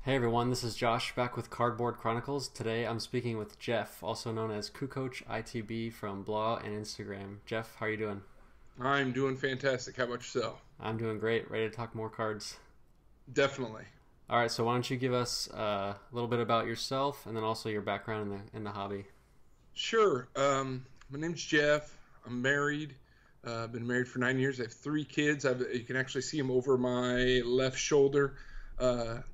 Hey everyone, this is Josh back with Cardboard Chronicles. Today I'm speaking with Jeff, also known as Kukoc ITB from Blah and Instagram. Jeff, how are you doing? I'm doing fantastic. How about yourself? I'm doing great, ready to talk more cards. Definitely. All right, so why don't you give us a little bit about yourself and then also your background in the hobby? Sure. My name's Jeff. I'm married. I've been married for 9 years. I have three kids. You can actually see them over my left shoulder.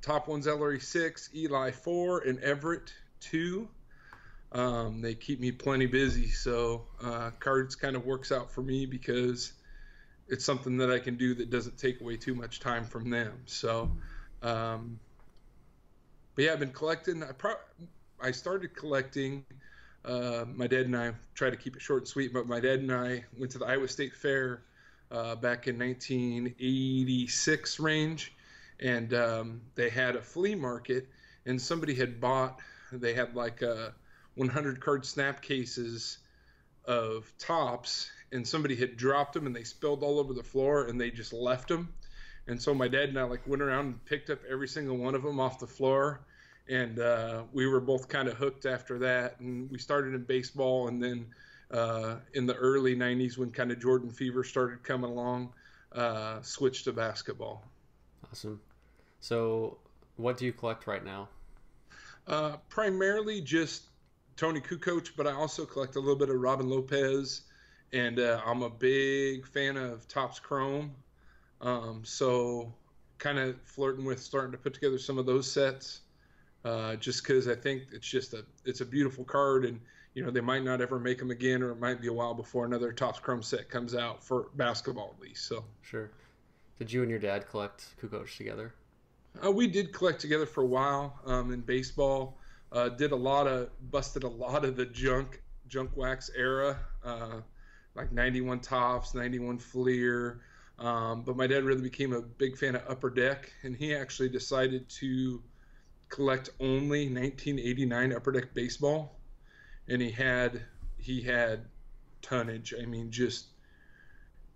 Top one's Ellery 6, Eli 4, and Everett 2. They keep me plenty busy, so cards kind of works out for me because it's something that I can do that doesn't take away too much time from them. So, um, but yeah, I've been collecting. I started collecting. My dad and I try to keep it short and sweet, but my dad and I went to the Iowa State Fair back in 1986 range, and they had a flea market, and somebody had bought. They had like 100 card snap cases of tops, and somebody had dropped them, and they spilled all over the floor, and they just left them. And so my dad and I like went around and picked up every single one of them off the floor, and we were both kind of hooked after that. And we started in baseball, and then in the early 90s when kind of Jordan fever started coming along, switched to basketball. Awesome. So, what do you collect right now? Primarily just Toni Kukoc, but I also collect a little bit of Robin Lopez, and I'm a big fan of Topps Chrome. So kind of flirting with starting to put together some of those sets, just because I think it's a beautiful card, and they might not ever make them again, or it might be a while before another Topps Chrome set comes out for basketball at least. So Sure. Did you and your dad collect Kukoc together? we did collect together for a while in baseball. Busted a lot of the junk wax era, like 91 Tops, 91 Fleer. But my dad really became a big fan of Upper Deck, and he actually decided to collect only 1989 Upper Deck baseball, and he had tonnage. I mean, just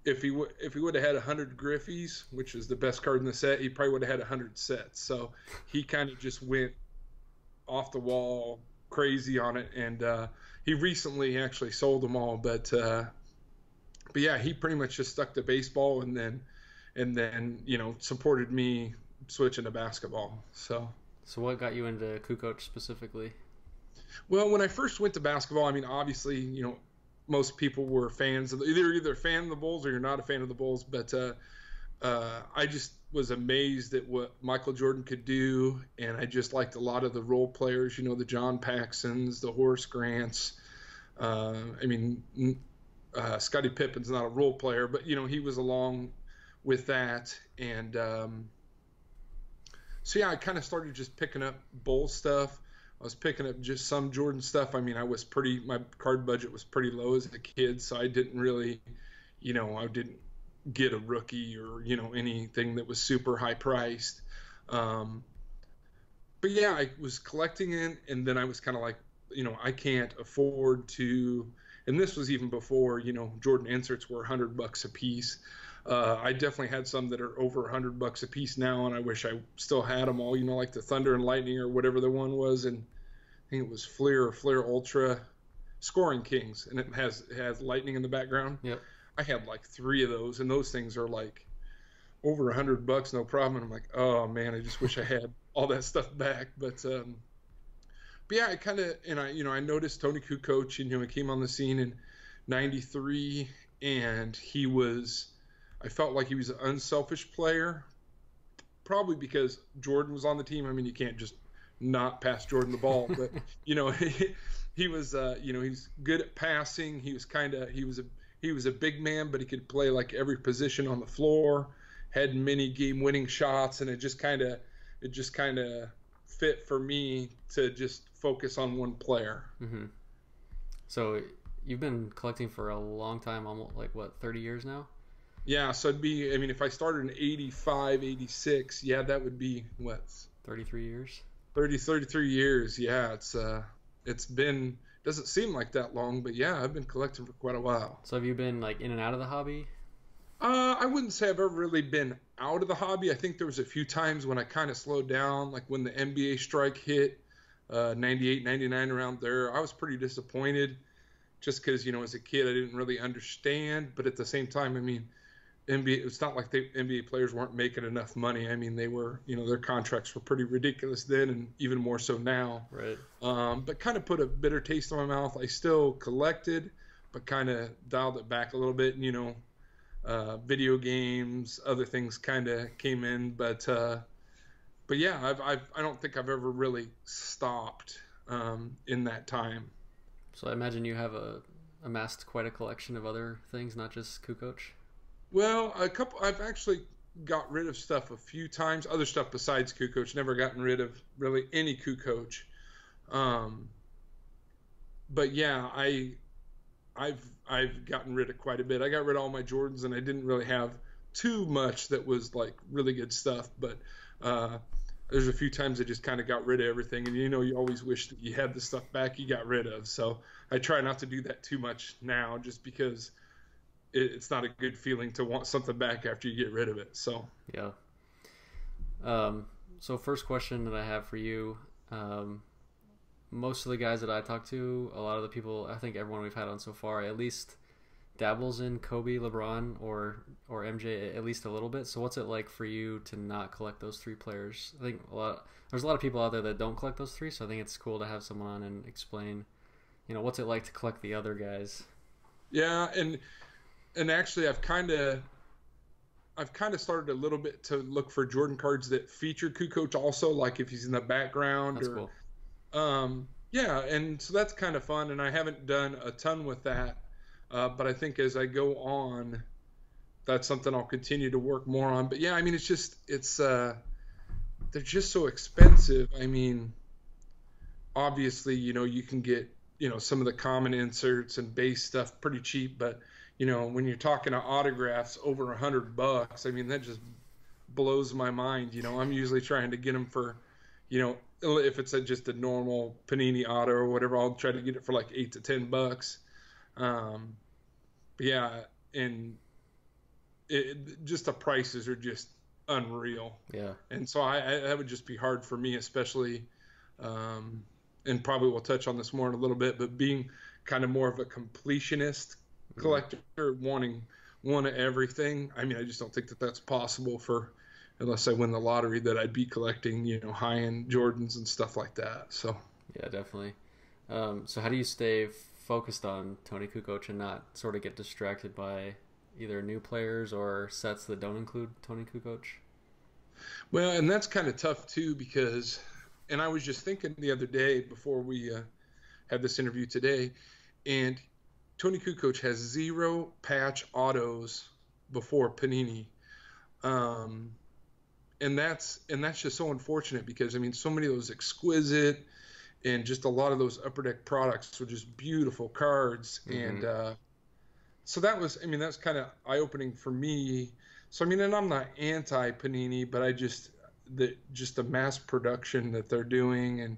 if he would have had 100 Griffies, which is the best card in the set, he probably would have had 100 sets. So he kind of just went off the wall crazy on it, and he recently actually sold them all. But yeah, he pretty much just stuck to baseball, and then supported me switching to basketball. So, what got you into Kukoc specifically? Well, when I first went to basketball, I mean, obviously, most people were fans of either a fan of the Bulls or you're not a fan of the Bulls. But I just was amazed at what Michael Jordan could do, and I just liked a lot of the role players. The John Paxsons, the Horace Grants. I mean. Scottie Pippen's not a role player, but he was along with that, and so yeah, I kind of started just picking up Bull stuff. I was picking up just some Jordan stuff. I mean, my card budget was pretty low as a kid, so I didn't really, I didn't get a rookie or anything that was super high priced. But yeah, I was collecting it, and then I was kind of like, I can't afford to. And this was even before, Jordan inserts were $100 a piece. I definitely had some that are over $100 a piece now, and I wish I still had them all. Like the Thunder and Lightning or whatever the one was, and I think it was Fleer Ultra Scoring Kings, and it has Lightning in the background. Yep. I had like three of those, and those things are like over $100, no problem. And I'm like, oh man, I just wish I had all that stuff back, but. But yeah, I noticed Toni Kukoc, and he came on the scene in '93, and I felt like he was an unselfish player, probably because Jordan was on the team. I mean, you can't just not pass Jordan the ball, but he was he's good at passing. He was a big man, but he could play like every position on the floor, had many game winning shots, and it just kind of fit for me to just focus on one player. Mm-hmm. So you've been collecting for a long time, almost like what, 30 years now? Yeah, so if I started in 85, 86, yeah, that would be what? 33 years? 33 years, yeah. It's been, doesn't seem like that long, but yeah, I've been collecting for quite a while. So have you been like in and out of the hobby? I wouldn't say I've ever really been out of the hobby. I think there was a few times when I kind of slowed down, like when the NBA strike hit, 98, 99, around there. I was pretty disappointed just because, as a kid, I didn't really understand. But at the same time, I mean, NBA, it's not like the NBA players weren't making enough money. I mean, they were, their contracts were pretty ridiculous then and even more so now. Right. But kind of put a bitter taste in my mouth. I still collected, but kind of dialed it back a little bit. And, video games, other things kind of came in, but yeah, I don't think I've ever really stopped in that time. So I imagine you have amassed quite a collection of other things, not just Kukoc. Well, I've actually got rid of stuff a few times, other stuff besides Kukoc. Never gotten rid of really any Kukoc. But yeah, I've gotten rid of quite a bit. I got rid of all my Jordans, and I didn't really have too much that was like really good stuff. But there's a few times I just kind of got rid of everything, and you always wish that you had the stuff back you got rid of. So I try not to do that too much now, just because it's not a good feeling to want something back after you get rid of it. So yeah. So first question that I have for you. Most of the guys that I talk to, a lot of the people, I think everyone we've had on so far, at least dabbles in Kobe, LeBron, or MJ at least a little bit. So what's it like for you to not collect those three players? I think there's a lot of people out there that don't collect those three, so I think it's cool to have someone on and explain, what's it like to collect the other guys. Yeah, and actually I've kind of started a little bit to look for Jordan cards that feature Kukoc also, like if he's in the background. That's cool. Yeah, and so that's kind of fun, and I haven't done a ton with that, but I think as I go on, that's something I'll continue to work more on. But yeah, I mean, they're just so expensive. I mean, obviously, you can get, some of the common inserts and base stuff pretty cheap, but when you're talking to autographs over $100, I mean, that just blows my mind. I'm usually trying to get them for, if it's just a normal Panini auto or whatever, I'll try to get it for like $8 to $10. But yeah, and just the prices are just unreal. Yeah. And so that would just be hard for me, especially, and probably we'll touch on this more in a little bit, but being kind of more of a completionist collector, wanting one of everything. I mean, I just don't think that that's possible unless I win the lottery, that I'd be collecting, high-end Jordans and stuff like that. So yeah, definitely. So how do you stay focused on Toni Kukoc and not sort of get distracted by either new players or sets that don't include Toni Kukoc? Well, and that's kind of tough too, because, and I was just thinking the other day before we had this interview today, and Toni Kukoc has 0 patch autos before Panini. And that's just so unfortunate, because I mean, so many of those exquisite and just a lot of those Upper Deck products were just beautiful cards. Mm-hmm. And so that's kind of eye-opening for me. So I mean, and I'm not anti Panini, but I just the mass production that they're doing, and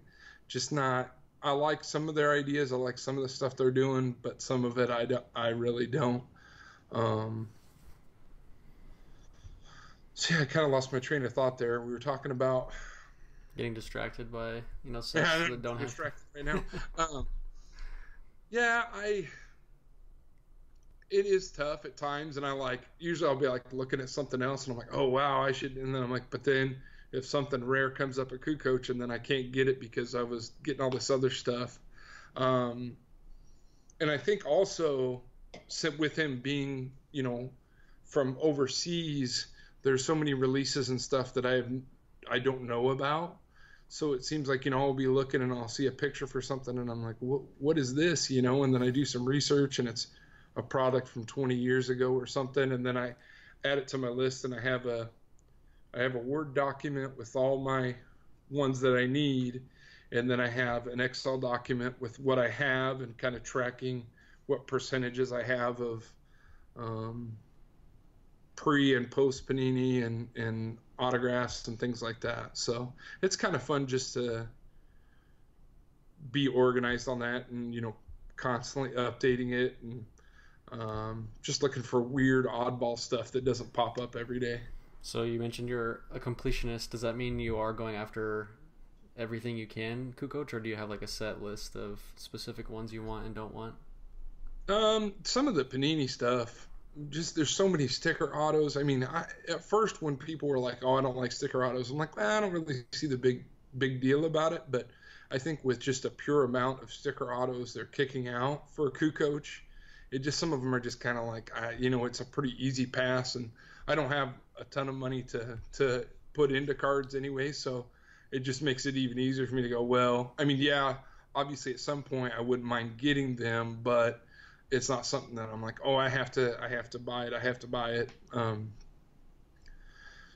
just not. I like some of their ideas. I like some of the stuff they're doing, but some of it I really don't. So yeah, I kind of lost my train of thought there. We were talking about getting distracted by sets that don't have. Distracted right now. Yeah, it is tough at times, and usually I'll be like looking at something else, and I'm like, oh wow, I should, and then I'm like, but then if something rare comes up at Kukoc, and then I can't get it because I was getting all this other stuff. And I think also with him being, from overseas, there's so many releases and stuff that I don't know about. So it seems like, I'll be looking and I'll see a picture for something, and I'm like, what is this? And then I do some research, and it's a product from 20 years ago or something. And then I add it to my list, and I have a Word document with all my ones that I need. And then I have an Excel document with what I have and kind of tracking what percentages I have of pre and post Panini and autographs and things like that. So it's kind of fun just to be organized on that, and constantly updating it. And Just looking for weird oddball stuff that doesn't pop up every day. So you mentioned you're a completionist. Does that mean you are going after everything you can, Kukoc, or do you have like a set list of specific ones you want and don't want? Some of the Panini stuff, just there's so many sticker autos. I mean, at first when people were like, "Oh, I don't like sticker autos," I'm like, well, I don't really see the big deal about it. But I think with just a pure amount of sticker autos they're kicking out for Kukoc, it just some of them are just kind of like, it's a pretty easy pass, and I don't have a ton of money to put into cards anyway, so it just makes it even easier for me to go, well, I mean, yeah, obviously at some point I wouldn't mind getting them, but it's not something that I'm like, oh, I have to buy it.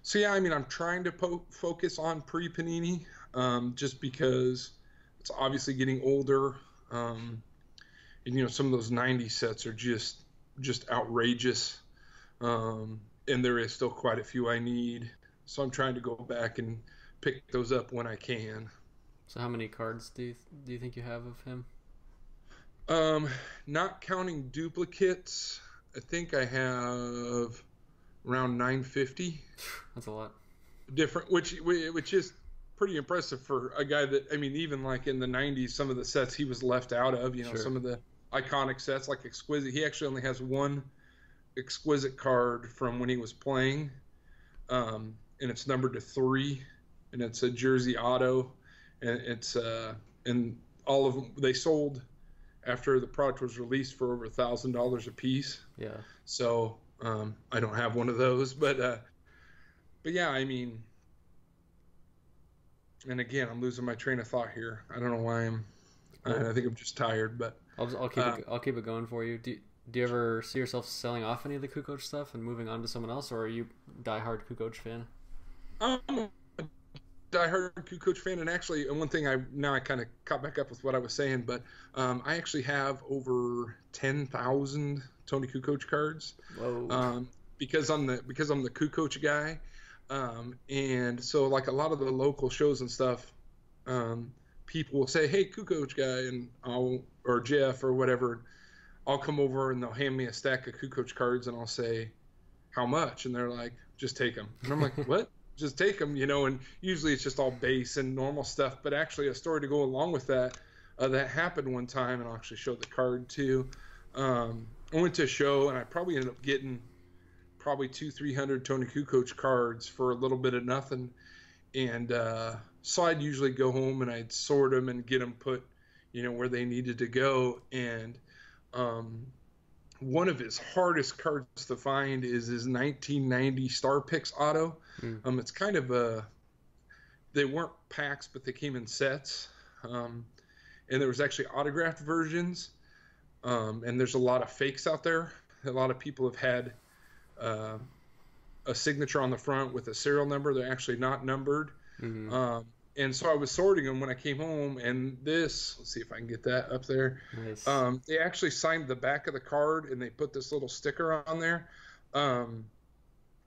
So yeah, I mean, I'm trying to focus on pre-Panini, just because it's obviously getting older, and some of those 90 sets are just outrageous, and there is still quite a few I need, so I'm trying to go back and pick those up when I can. So how many cards do you think you have of him? Not counting duplicates, I think I have around 950. That's a lot. Different, which is pretty impressive for a guy that, I mean, even like in the 90s, some of the sets he was left out of, Sure. Some of the iconic sets like Exquisite. He actually only has one Exquisite card from when he was playing, and it's numbered to 3, and it's a jersey auto, and it's and all of them they sold after the product was released for over $1,000 a piece. Yeah. So I don't have one of those, but yeah, I mean, and again, I'm losing my train of thought here. I don't know why I think I'm just tired, but I'll keep it going for you. Do you ever see yourself selling off any of the Kukoc stuff and moving on to someone else, or are you diehard Kukoc fan? I'm a diehard Kukoc fan, and actually, one thing I kind of caught back up with what I was saying, but I actually have over 10,000 Toni Kukoc cards. Whoa. Because I'm the Kukoc guy, and so like a lot of the local shows and stuff, people will say, "Hey, Kukoc guy," and or Jeff or whatever. I'll come over and they'll hand me a stack of Kukoc cards, and I'll say, "How much?" And they're like, "Just take them." And I'm like, "What?" Just take them, and usually it's just all base and normal stuff. But actually, a story to go along with that, that happened one time, and I'll actually show the card too. I went to a show, and I probably ended up getting probably 200-300 Toni Kukoc cards for a little bit of nothing. And so I'd usually go home and I'd sort them and get them put, where they needed to go. And one of his hardest cards to find is his 1990 Star Picks auto. It's kind of they weren't packs, but they came in sets. And there was actually autographed versions. And there's a lot of fakes out there. A lot of people have had a signature on the front with a serial number. They're actually not numbered. Mm-hmm. And so I was sorting them when I came home, and let's see if I can get that up there. Nice. They actually signed the back of the card, and they put this little sticker on there.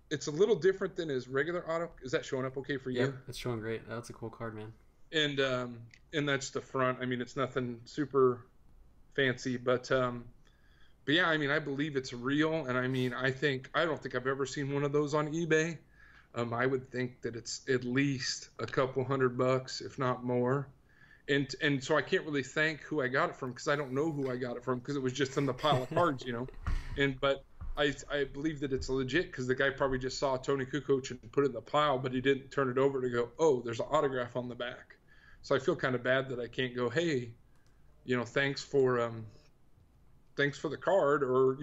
It's a little different than his regular auto. Is that showing up okay for you? Yeah, it's showing great. That's a cool card, man. And that's the front. I mean, it's nothing super fancy, but yeah, I mean, I believe it's real, and I mean, I don't think I've ever seen one of those on eBay. I would think that it's at least a couple $100, if not more. And so I can't really thank who I got it from, because I don't know who I got it from, because it was just in the pile of cards, But I believe that it's legit, because the guy probably just saw Toni Kukoc and put it in the pile, but he didn't turn it over to go, oh, there's an autograph on the back. So I feel kind of bad that I can't go, hey, thanks for the card, or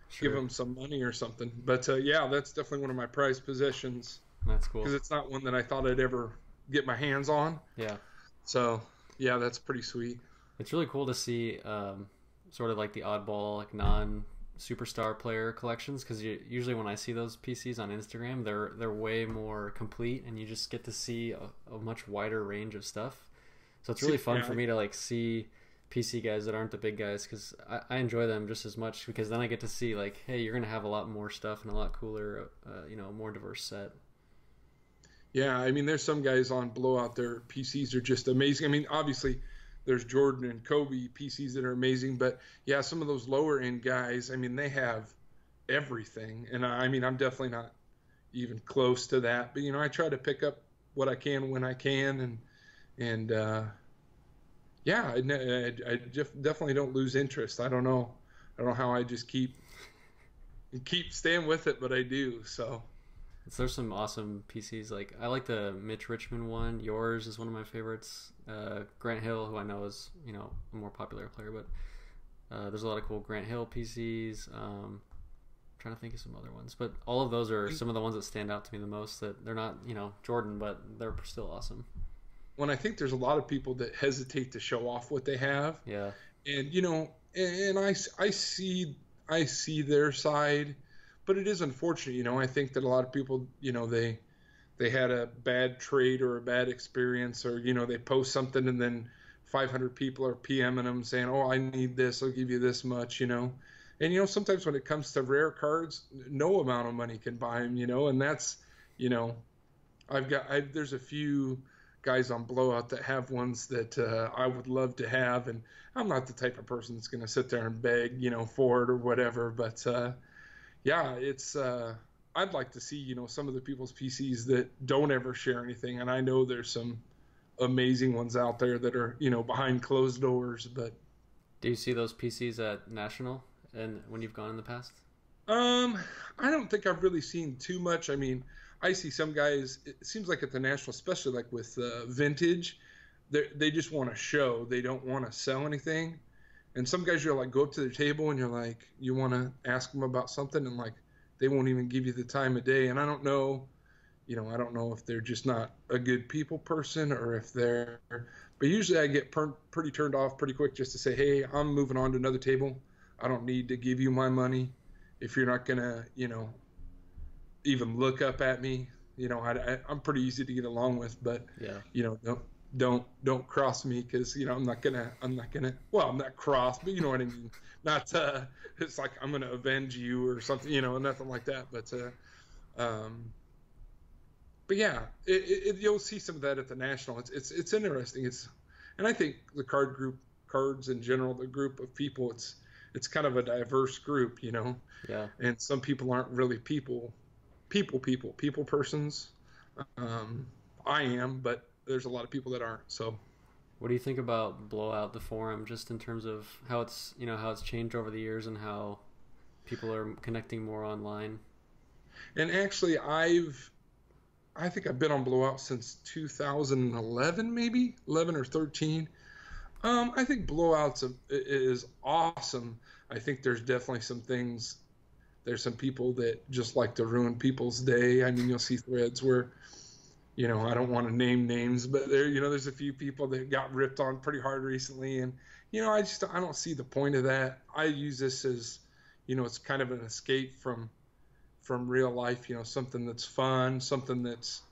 Sure. give him some money or something. But yeah, that's definitely one of my prized possessions, That's cool. because it's not one that I thought I'd ever get my hands on. Yeah. So yeah, that's pretty sweet. It's really cool to see sort of like the oddball, like non-superstar player collections, because usually when I see those PCs on Instagram, they're way more complete, and you just get to see a much wider range of stuff. So it's really fun for me to like see PC guys that aren't the big guys, because I enjoy them just as much, because then I get to see like, hey, you're gonna have a lot more stuff and a lot cooler, more diverse set. Yeah, I mean, there's some guys on Blowout, their PCs are just amazing. I mean, obviously there's Jordan and Kobe PCs that are amazing. But yeah, some of those lower end guys, I mean, they have everything. And I mean, I'm definitely not even close to that. But, I try to pick up what I can when I can. And yeah, I definitely don't lose interest. I don't know how I just keep staying with it, but I do. So there's some awesome PCs. Like, I like the Mitch Richmond one. Yours is one of my favorites. Grant Hill, who I know is a more popular player, but there's a lot of cool Grant Hill PCs. Trying to think of some other ones, but all of those are some of the ones that stand out to me the most. That they're not Jordan, but they're still awesome. When I think there's a lot of people that hesitate to show off what they have. Yeah. And and I see their side, but it is unfortunate. I think that a lot of people, they had a bad trade or a bad experience, or they post something and then 500 people are PMing them saying, "Oh, I need this. I'll give you this much." And sometimes when it comes to rare cards, no amount of money can buy them. And that's, there's a few guys on Blowout that have ones that I would love to have, and I'm not the type of person that's going to sit there and beg, for it or whatever. But yeah, it's I'd like to see some of the people's PCs that don't ever share anything, and I know there's some amazing ones out there that are behind closed doors. But do you see those PCs at National and when you've gone in the past? I don't think I've really seen too much. I mean, I see some guys, it seems like at the National, especially like with vintage, they just want to show. They don't want to sell anything. And some guys, you're like, go up to their table and you're like, you want to ask them about something, and like, they won't even give you the time of day. And I don't know, I don't know if they're just not a good people person or if they're, but usually I get pretty turned off pretty quick just to say, hey, I'm moving on to another table. I don't need to give you my money if you're not going to, even look up at me. I'm pretty easy to get along with, but yeah, don't cross me, because I'm not gonna, well, I'm not cross, but you know what I mean. Not it's like I'm gonna avenge you or something, nothing like that. But yeah, you'll see some of that at the National. It's interesting. And I think the cards in general, the group of people, it's kind of a diverse group, Yeah. And some people aren't really people persons. I am, but there's a lot of people that aren't. So what do you think about Blowout, the forum, just in terms of how it's how it's changed over the years and how people are connecting more online? And actually, I think I've been on Blowout since 2011, maybe 11 or 13. I think Blowout is awesome. I think there's definitely some things. There's some people that just like to ruin people's day. I mean, you'll see threads where, I don't want to name names, but there's a few people that got ripped on pretty hard recently. And, I don't see the point of that. I use this as, it's kind of an escape from real life, something that's fun, something that's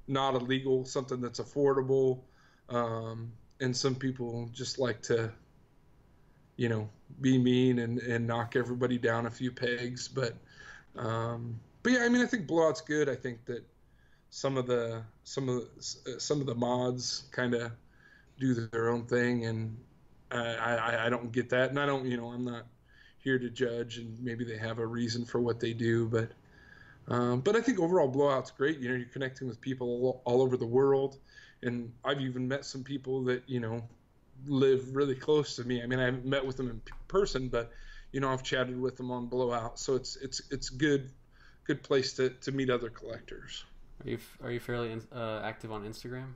not illegal, something that's affordable. And some people just like to, be mean and knock everybody down a few pegs. But yeah, I mean, I think Blowout's good. I think that some of the mods kind of do their own thing, and I don't get that. And I don't, I'm not here to judge, and maybe they have a reason for what they do, but I think overall Blowout's great. You're connecting with people all over the world, and I've even met some people that live really close to me. I mean, I haven't met with them in person, but I've chatted with them on Blowout, so it's good place to meet other collectors. Are you fairly active on Instagram?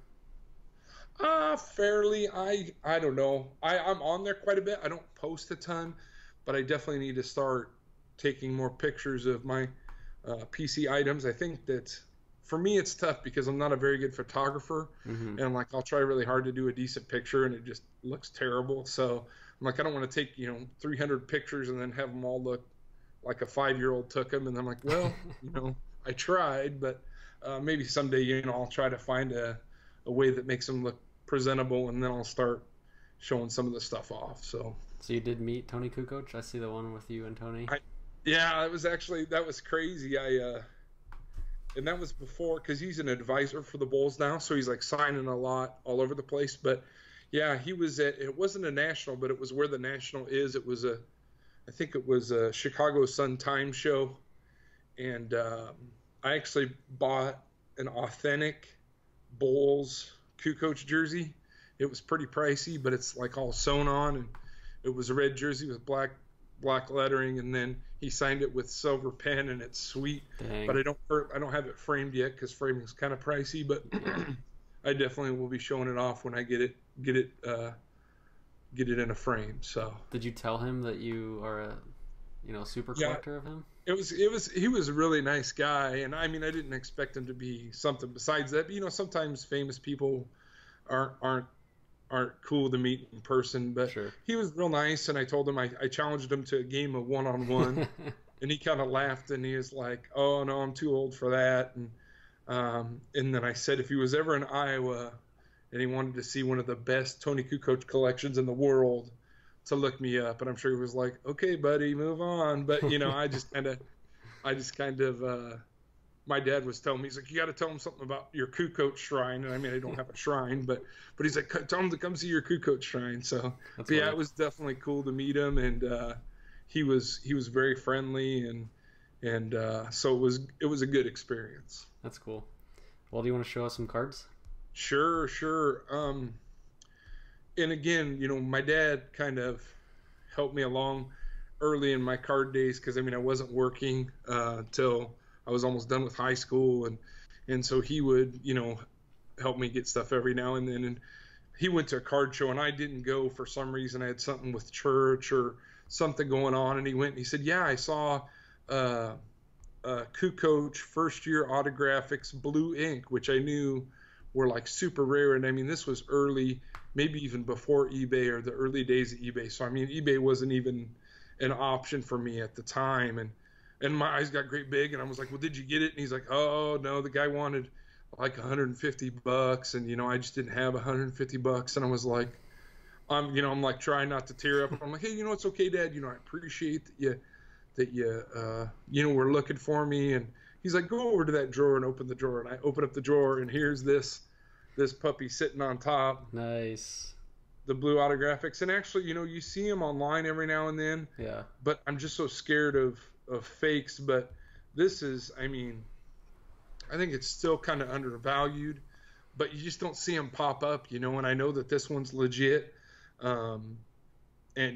Fairly. I don't know. I'm on there quite a bit. I don't post a ton, but I definitely need to start taking more pictures of my PC items. I think that for me it's tough because I'm not a very good photographer, and like I'll try really hard to do a decent picture and it just looks terrible. So I'm like, I don't want to take 300 pictures and then have them all look like a 5-year-old took them. And I'm like, well, I tried, but maybe someday I'll try to find a way that makes them look presentable, and then I'll start showing some of the stuff off. So you did meet Toni Kukoc? I see the one with you and Toni. Yeah, that was crazy. And that was before, because he's an advisor for the Bulls now, so he's like signing a lot all over the place. But Yeah, he was at, it wasn't a national, but it was where the national is. It was I think it was a Chicago Sun-Times show. And I actually bought an authentic Bulls Kukoc jersey. It was pretty pricey, but it's like all sewn on, and it was a red jersey with black lettering, and then he signed it with silver pen, and it's sweet. Dang. But I don't have it framed yet because framing is kind of pricey. But I definitely will be showing it off when I get it in a frame. So did you tell him that you are a super collector of him? He was a really nice guy, and I mean I didn't expect him to be something besides that. But, sometimes famous people aren't cool to meet in person, but sure. He was real nice, and I told him I challenged him to a game of one-on-one, and he kind of laughed, and he was like, "Oh no, I'm too old for that." And then I said if he was ever in Iowa and he wanted to see one of the best Toni Kukoc collections in the world, to look me up. And I'm sure he was like, "Okay, buddy, move on." But I just kind of my dad was telling me, he's like, "You got to tell him something about your Kukoc shrine." And I mean, I don't have a shrine, but he's like, "Tell him to come see your Kukoc shrine." So yeah, it was definitely cool to meet him, and he was very friendly, and so it was a good experience. That's cool. Well, do you want to show us some cards? Sure. And again, my dad kind of helped me along early in my card days, because I mean I wasn't working till I was almost done with high school, and so he would help me get stuff every now and then. And he went to a card show, and I didn't go for some reason. I had something with church or something going on, and he went and he said, "Yeah, I saw Kukoc first year autographics blue ink," which I knew were like super rare. And I mean this was early, maybe even before eBay or the early days of eBay. So I mean eBay wasn't even an option for me at the time, and my eyes got great big, and I was like, "Well, did you get it?" And he's like, "Oh no, the guy wanted like $150, and I just didn't have $150." And I was like, I'm like trying not to tear up. I'm like, "Hey, it's okay, Dad. I appreciate that you were looking for me." And he's like, "Go over to that drawer and open the drawer." And I open up the drawer, and here's this puppy sitting on top. Nice. The blue autographics. And actually, you see them online every now and then. Yeah. But I'm just so scared of fakes. But this is, I mean, I think it's still kind of undervalued, but you just don't see them pop up, and I know that this one's legit. And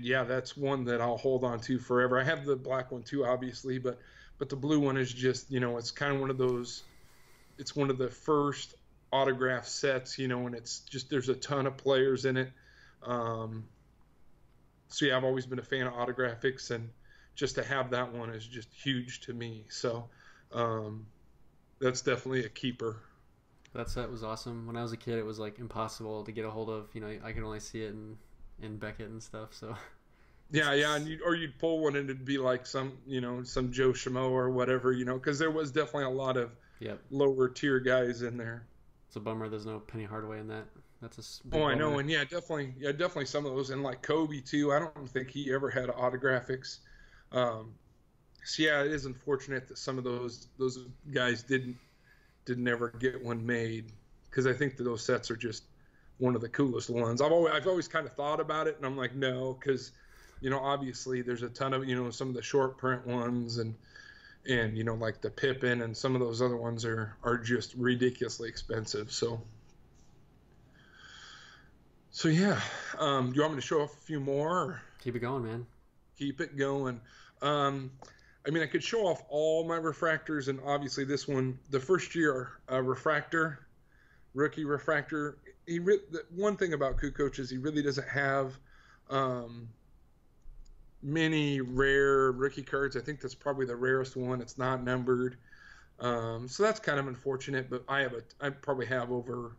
yeah, that's one that I'll hold on to forever. I have the black one too, obviously, but the blue one is just, it's kind of one of those, it's one of the first autograph sets, and it's just, there's a ton of players in it. So yeah, I've always been a fan of autographics, and just to have that one is just huge to me. So that's definitely a keeper. That set was awesome. When I was a kid, it was like impossible to get a hold of. I could only see it in Beckett and stuff. So yeah, and you'd pull one, and it'd be like some Joe Schmo or whatever, because there was definitely a lot of lower tier guys in there. It's a bummer there's no Penny Hardaway in that. That's a big I bummer. know, and definitely some of those, and like Kobe too. I don't think he ever had autographics. So yeah, it is unfortunate that some of those guys didn't ever get one made, because I think that those sets are just one of the coolest ones. I've always kind of thought about it, and I'm like, no, because obviously there's a ton of some of the short print ones, and like the Pippen, and some of those other ones are just ridiculously expensive. So yeah, do you want me to show off a few more? Or? Keep it going, man. Keep it going. I mean, I could show off all my refractors, and obviously this one, the first year rookie refractor. One thing about Kukoc is he really doesn't have many rare rookie cards. I think that's probably the rarest one. It's not numbered, so that's kind of unfortunate. But I probably have over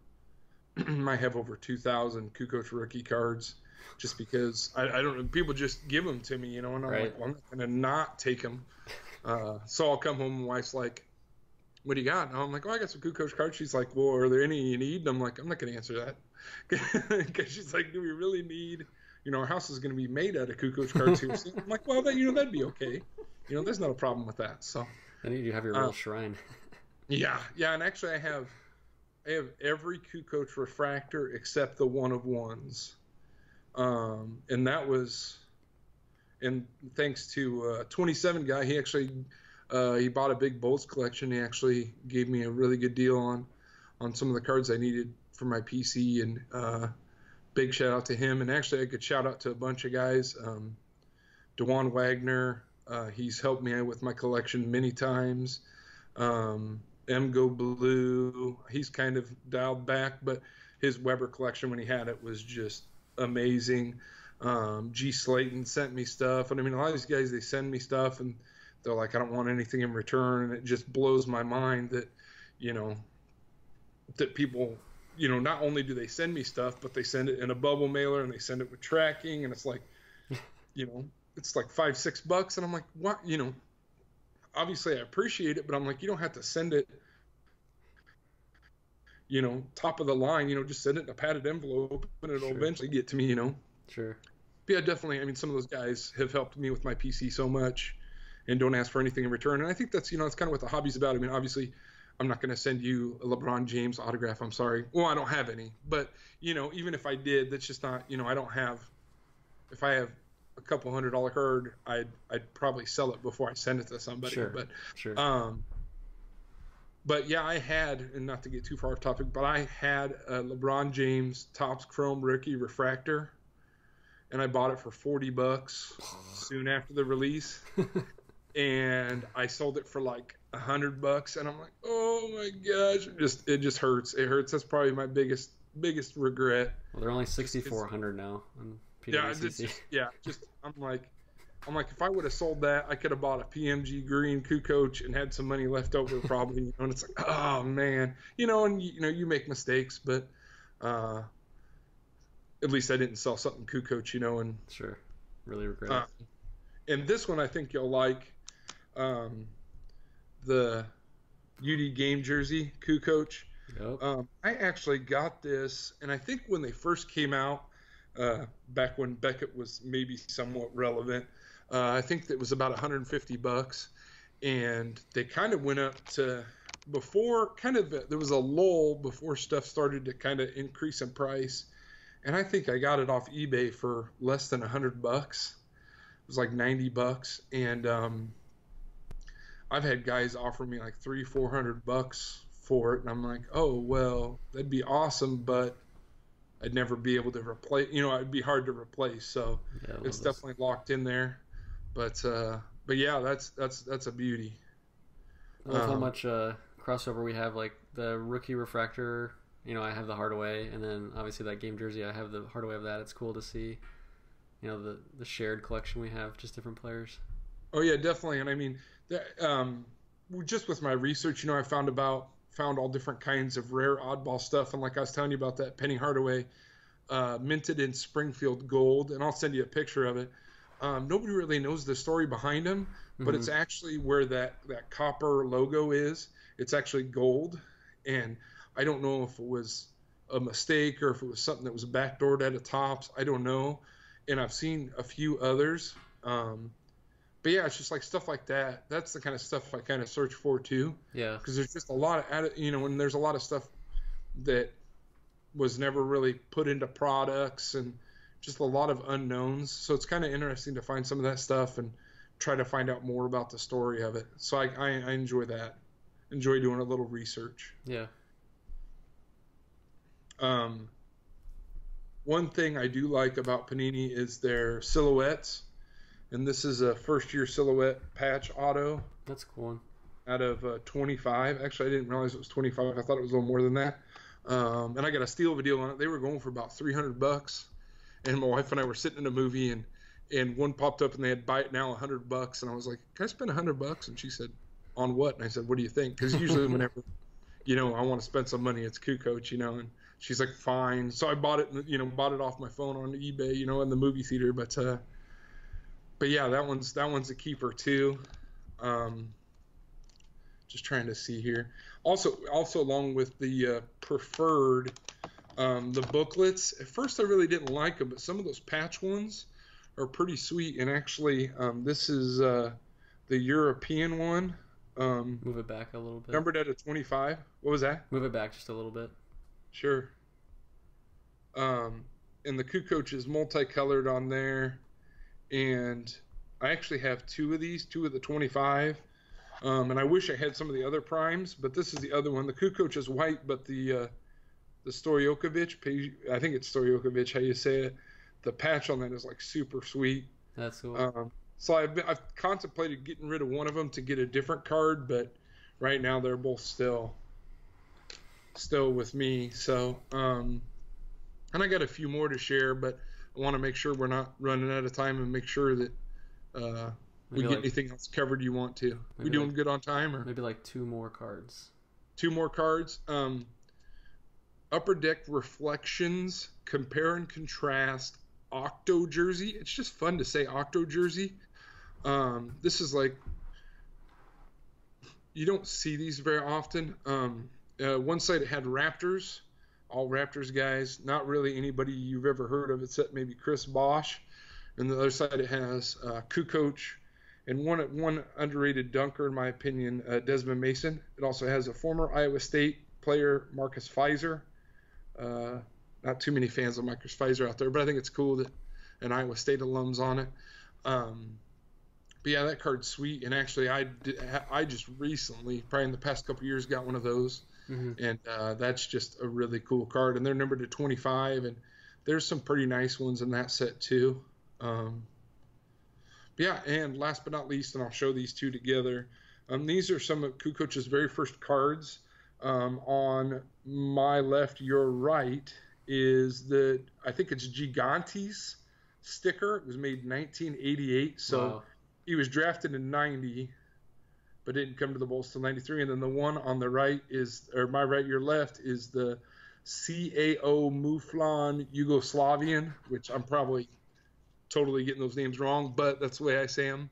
I have over 2,000 Kukoc rookie cards. Just because I don't know, people just give them to me, and I'm like, well, I'm not gonna not take them. So I'll come home, and my wife's like, "What do you got?" And I'm like, "Oh, I got some Kukoc cards." She's like, "Well, are there any you need?" And I'm like, "I'm not gonna answer that," because she's like, "Do we really need? Our house is gonna be made out of Kukoc cards here." So I'm like, "Well, that'd be okay. There's not a problem with that." So I need you to have your real shrine. Yeah, and actually I have I have every Kukoc refractor except the one of ones. And that was, and thanks to 27 guy, he actually he bought a big bolts collection. He actually gave me a really good deal on some of the cards I needed for my PC, and big shout out to him. And actually, I could shout out to a bunch of guys. Dewan Wagner, he's helped me with my collection many times. Go Blue, he's kind of dialed back, but his Weber collection when he had it was just amazing. G. Slayton sent me stuff, and I mean, a lot of these guys, they send me stuff, and they're like, I don't want anything in return, and it just blows my mind that, that people, not only do they send me stuff, but they send it in a bubble mailer, and they send it with tracking, and it's like, it's like $5-6, and I'm like, what, obviously I appreciate it, but I'm like, you don't have to send it, top of the line, just send it in a padded envelope, and it'll eventually get to me, Sure. But yeah, definitely. I mean, some of those guys have helped me with my PC so much and don't ask for anything in return. And I think that's, it's kind of what the hobby's about. I mean, obviously, I'm not going to send you a LeBron James autograph. I'm sorry. Well, I don't have any. But, even if I did, that's just not, I don't have, if I have a couple $100 card, I'd probably sell it before I send it to somebody. Sure. But, Sure. But yeah, I had, and not to get too far off topic, but I had a LeBron James Topps Chrome Rookie Refractor, and I bought it for $40 soon after the release, and I sold it for like $100, and I'm like, oh my gosh, it just hurts. It hurts. That's probably my biggest regret. Well, they're only 6,400 now on PWCC. I'm like, if I would have sold that, I could have bought a PMG green Kukoc and had some money left over probably. And it's like, oh man, and you make mistakes, but at least I didn't sell something Kukoc, and sure, really regret it. And this one I think you'll like, the UD game jersey Kukoc. Yep. I actually got this, and I think when they first came out, back when Beckett was maybe somewhat relevant, I think it was about $150, and they kind of went up to there was a lull before stuff started to kind of increase in price, and I think I got it off eBay for less than $100. It was like $90, and I've had guys offer me like $300-400 for it, and I'm like, oh well, that'd be awesome, but I'd never be able to replace. It'd be hard to replace. So yeah, it's definitely locked in there. But yeah, that's a beauty. I love how much crossover we have. Like the rookie refractor, I have the Hardaway, and then obviously that game jersey, I have the Hardaway of that. It's cool to see, the shared collection we have, just different players. Oh yeah, definitely. And I mean, just with my research, I found all different kinds of rare oddball stuff, and like I was telling you about that Penny Hardaway, minted in Springfield gold, and I'll send you a picture of it. Nobody really knows the story behind them, but it's actually where that copper logo is. It's actually gold, and I don't know if it was a mistake or if it was something that was backdoored at a Topps. I don't know, and I've seen a few others. But yeah, it's just like stuff like that. That's the kind of stuff I kind of search for too. Yeah. Because there's just a lot of, and there's a lot of stuff that was never really put into products, and just a lot of unknowns. So it's kind of interesting to find some of that stuff and try to find out more about the story of it. So I enjoy that. Enjoy doing a little research. Yeah. One thing I do like about Panini is their silhouettes. And this is a first-year silhouette patch auto. That's a cool one. Out of 25. Actually, I didn't realize it was 25. I thought it was a little more than that. And I got a steal of a deal on it. They were going for about $300. And my wife and I were sitting in a movie, and one popped up, and they had buy it now $100. And I was like, can I spend $100? And she said, on what? And I said, what do you think? Because usually whenever, I want to spend some money, it's Kukoc, And she's like, fine. So I bought it, bought it off my phone on eBay, in the movie theater. But yeah, that one's a keeper too. Just trying to see here. Also along with the preferred, the booklets. At first, I really didn't like them, but some of those patch ones are pretty sweet. And actually, this is the European one. Move it back a little bit. Numbered at a 25. What was that? Move it back just a little bit. Sure. And the Kukoc is multicolored on there. And I actually have two of these, two of the 25. And I wish I had some of the other primes, but this is the other one. The Kukoc is white, but the Stojakovic, I think it's Stojakovic, how you say it. The patch on that is like super sweet. That's cool. So I've contemplated getting rid of one of them to get a different card, but right now they're both still with me. So, and I got a few more to share, but I want to make sure we're not running out of time and make sure that we get anything else covered you want to. We doing good on time? Or maybe like two more cards. Two more cards. Upper Deck Reflections, Compare and Contrast, Octo Jersey. It's just fun to say Octo Jersey. This is like, you don't see these very often. One side it had Raptors, all Raptors guys, not really anybody you've ever heard of except maybe Chris Bosh. And the other side it has Kukoc, and one underrated dunker, in my opinion, Desmond Mason. It also has a former Iowa State player, Marcus Fizer. Not too many fans of Marcus Fizer out there, but I think it's cool that an Iowa State alum's on it. But yeah, that card's sweet. And actually, I just recently, probably in the past couple years, got one of those. Mm-hmm. And that's just a really cool card. And they're numbered to 25, and there's some pretty nice ones in that set too. Yeah, and last but not least, and I'll show these two together. These are some of Kukoc's very first cards. On my left, your right is I think it's Gigantes sticker. It was made in 1988, so wow. He was drafted in 90, but didn't come to the Bulls till 93. And then the one on the right my right, your left, is the CAO Muflon Yugoslavian, which I'm probably totally getting those names wrong, but that's the way I say them.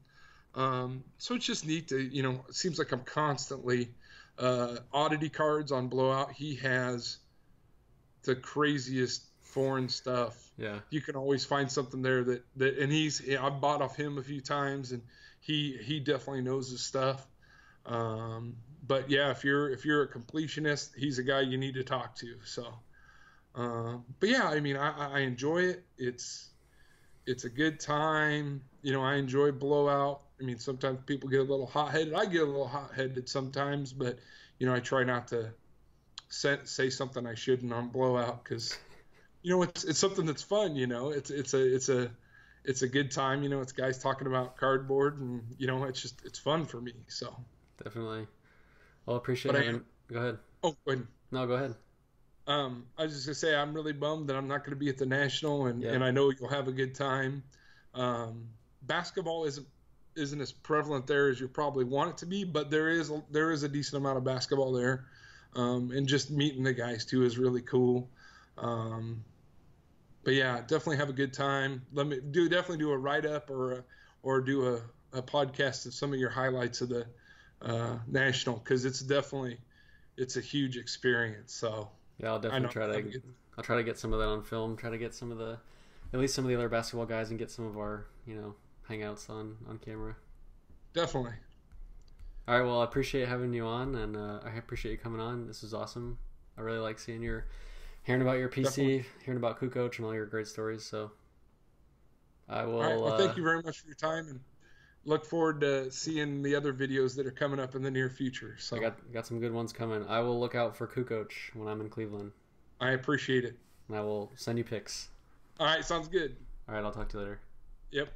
So it's just neat to, it seems like I'm constantly oddity cards on Blowout. He has the craziest foreign stuff. Yeah, you can always find something there that and I've bought off him a few times, and he definitely knows his stuff. But yeah, if you're a completionist, he's a guy you need to talk to. So, but yeah, I mean, I enjoy it. It's a good time. I enjoy Blowout. I mean, sometimes people get a little hot-headed. I get a little hot-headed sometimes, but, I try not to say something I shouldn't on Blowout because, it's something that's fun, It's a good time, it's guys talking about cardboard, and, it's fun for me, so. Definitely. Well, I appreciate it. Go ahead. Oh, go ahead. No, go ahead. I was just going to say, I'm really bummed that I'm not going to be at the National, and I know you'll have a good time. Basketball isn't as prevalent there as you probably want it to be, but there is a decent amount of basketball there. And just meeting the guys too is really cool. But yeah, definitely have a good time. Definitely do a write-up or do a podcast of some of your highlights of the National, because it's a huge experience. So yeah, I'll definitely try to get some of that on film. Try to get at least some of the other basketball guys, and get some of our hangouts on camera. Definitely. All right. Well, I appreciate having you on, and I appreciate you coming on. This is awesome. I really like hearing about your PC, definitely. Hearing about Kukoc and all your great stories. So I will. All right. Well, thank you very much for your time, and look forward to seeing the other videos that are coming up in the near future. So I got some good ones coming. I will look out for Kukoc when I'm in Cleveland. I appreciate it. And I will send you pics. All right. Sounds good. All right. I'll talk to you later. Yep.